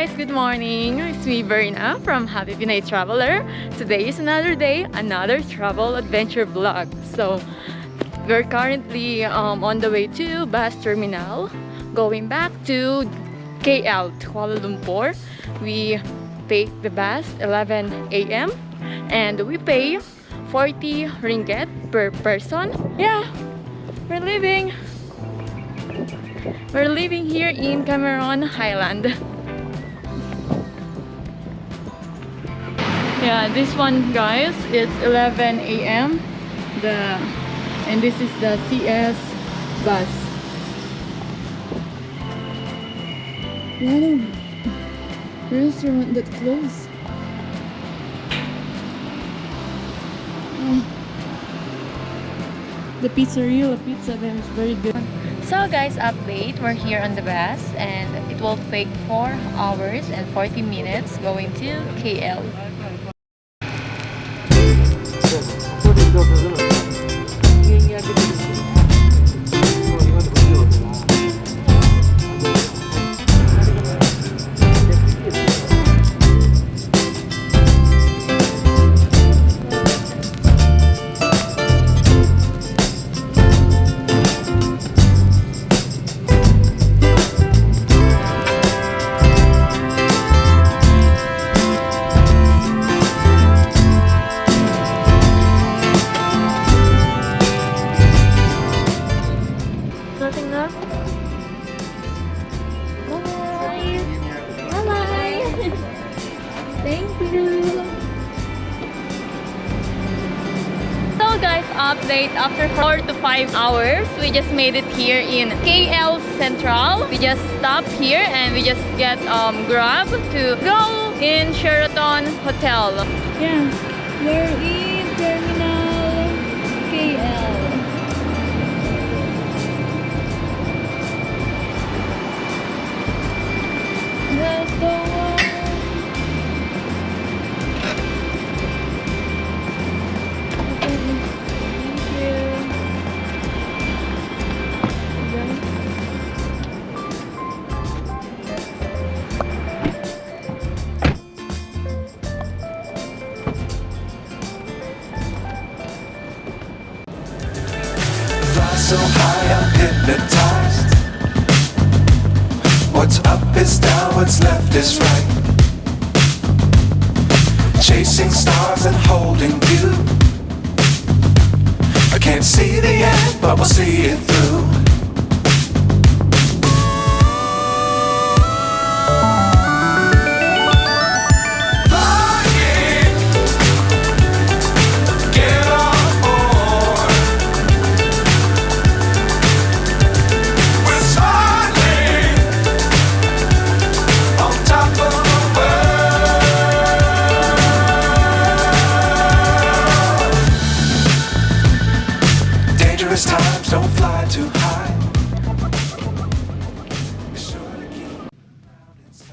guys, good morning. It's me Berna from Happy Pinay Traveler. Today is another day, another travel adventure vlog. So we're currently on the way to bus terminal, going back to KL, Kuala Lumpur. We take the bus 11 a.m. and we pay 40 ringgit per person. Yeah, we're leaving. We're living here in Cameron, Highland. Yeah, this one, guys, it's 11 a.m. And this is the CS bus. Wow, restaurant that closed. Oh. The pizzeria pizza there is very good. So guys, update, we're here on the bus and it will take 4 hours and 40 minutes going to KL. Nothing left? Bye-bye! Bye-bye! Thank you! So guys, update, after 4 to 5 hours, we just made it here in KL Central. We just stopped here and we just get Grab to go in Sheraton Hotel. Yeah, we're in Terminal KL. Let's go on. Thank you. Fly so high, I'm hypnotized. What's up is down, what's left is right. Chasing stars and holding you. I can't see the end, but we'll see it through. Flying, get on board. We're smiling on top of the world. Dangerous times, don't fly too high. Be sure to keep.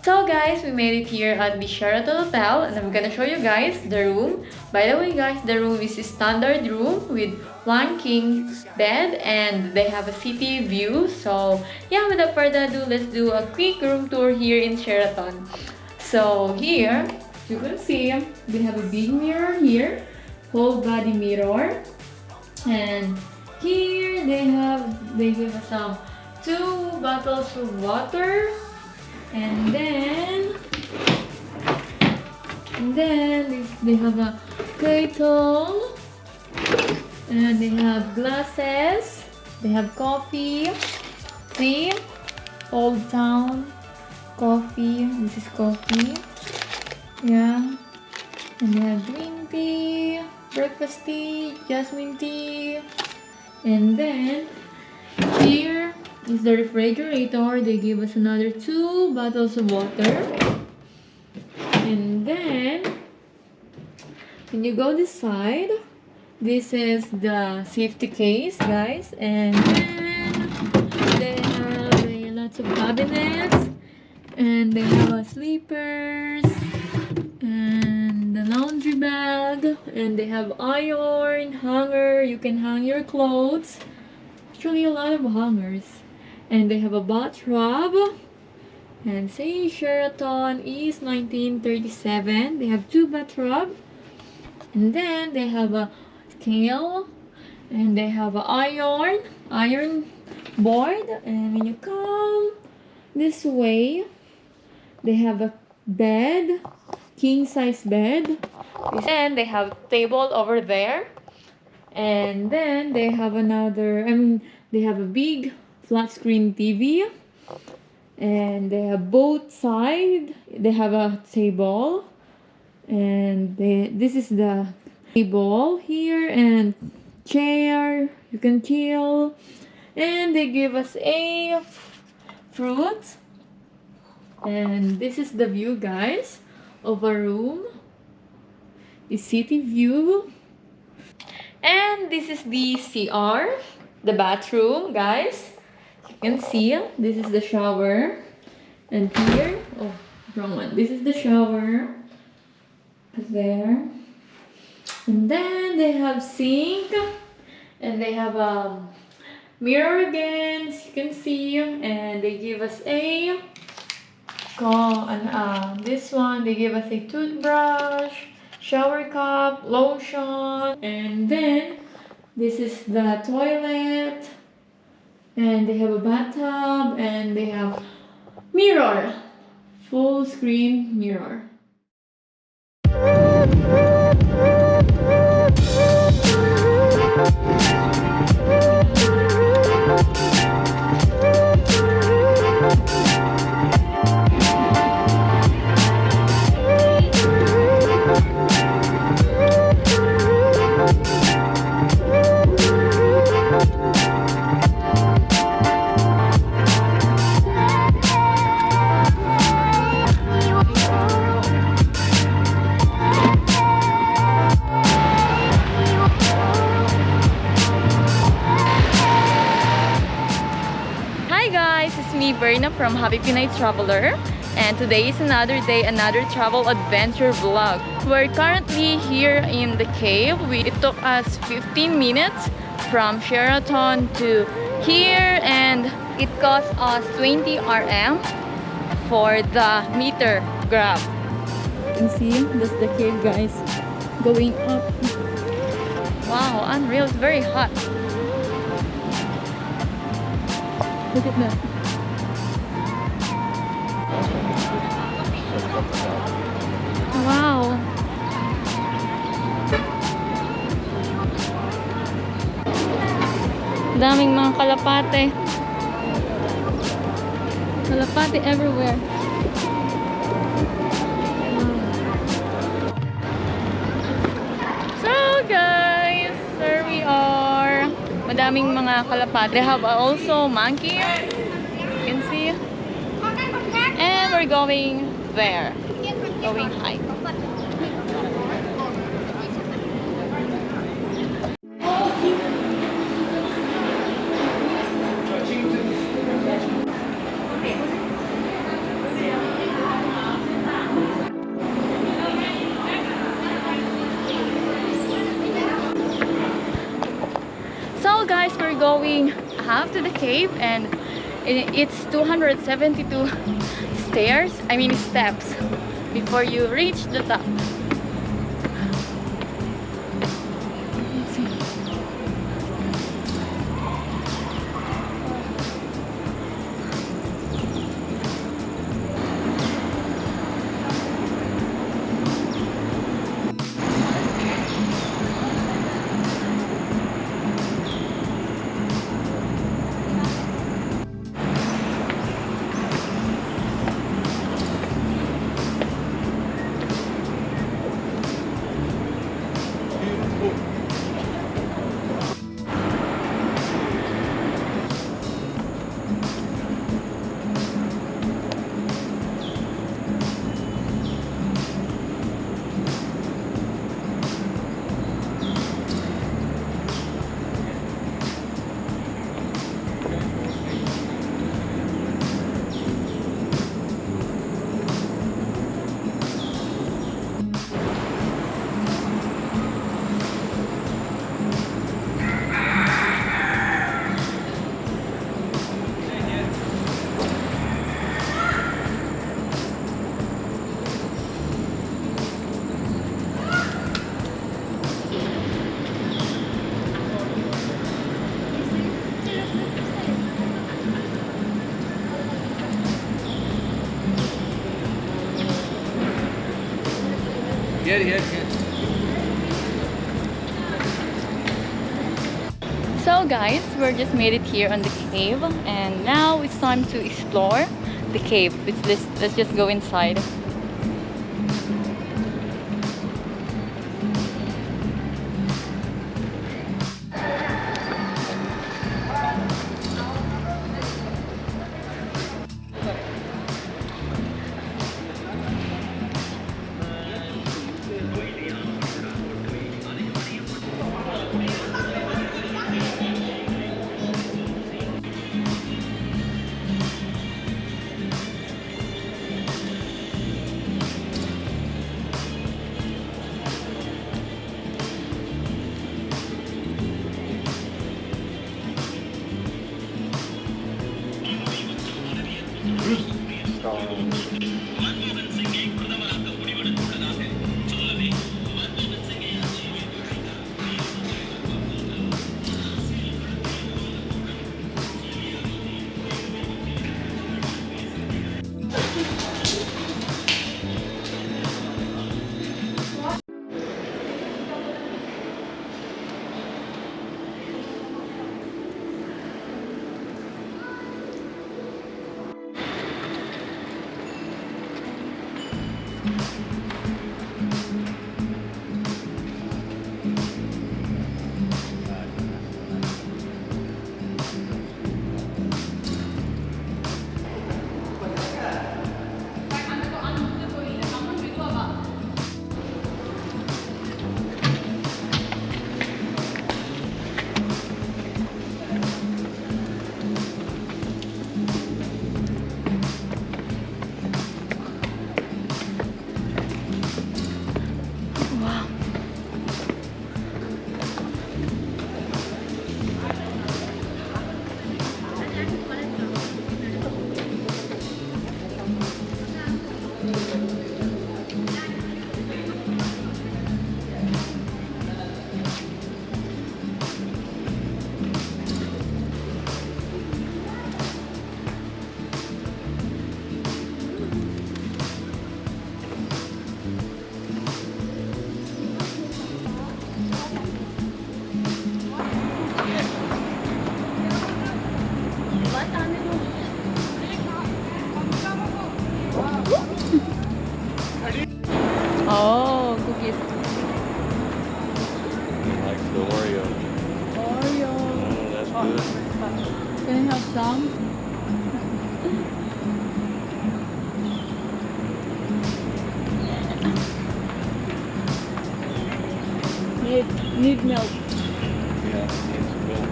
So guys, we made it here at the Sheraton Hotel and I'm gonna show you guys the room. By the way guys, the room is a standard room with 1 king bed and they have a city view. So yeah, without further ado, let's do a quick room tour here in Sheraton. So here, you can see, we have a big mirror here, whole body mirror. And here they give us some 2 bottles of water. And then they have a kettle and they have glasses, they have coffee. See, Old Town coffee, this is coffee. Yeah, and they have green tea, breakfast tea, jasmine tea. And then here is the refrigerator. They gave us another 2 bottles of water. And then when you go this side, this is the safety case, guys. And then they have lots of cabinets, and they have sleepers and the laundry bag, and they have iron hanger. You can hang your clothes. Actually, a lot of hangers. And they have a bathtub And say Sheraton is 1937. They have 2 bathrobes. And then they have a scale. And they have an iron board. And when you come this way, they have a bed, king size bed. And they have table over there. And then they have they have a big flat screen TV. And they have both sides. They have a table. And this is the table here and chair. You can chill. And they give us a fruit. And this is the view, guys, of a room. The city view. And this is the CR, the bathroom, guys. You can see, this is the shower. And here, oh, wrong one. This is the shower. There. And then they have sink. And they have a mirror again, as you can see. And they give us a this one, they give us a toothbrush, shower cup, lotion, and then this is the toilet, and they have a bathtub, and they have mirror, full screen mirror. Berna from happypinaytraveler, and today is another day, another travel adventure vlog. We're currently here in the cave. It took us 15 minutes from Sheraton to here, and it cost us 20 RM for the meter grab. You can see that's the cave, guys, going up. Wow, unreal. It's very hot. Look at that. Wow. Daming mga kalapate. Kalapate everywhere. So guys, there we are. Madaming mga kalapate. They have also monkey. You can see. And we're going there. Going hike. So guys, we're going up to the cave, and it's 272 steps before you reach the top. Let's see. Here. So guys, we're just made it here on the cave, and now it's time to explore the cave. Let's just go inside. Oh, cookies. Like the Oreo. Oreo. Oh, that's good. Can I have some? Need milk. Yeah, it's milk.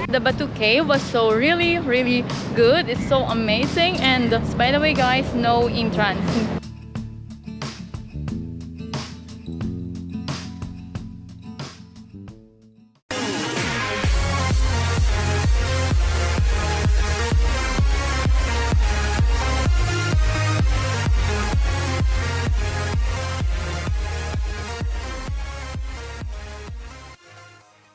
The BATU cave was so really good. It's so amazing, and by the way guys, no entrance.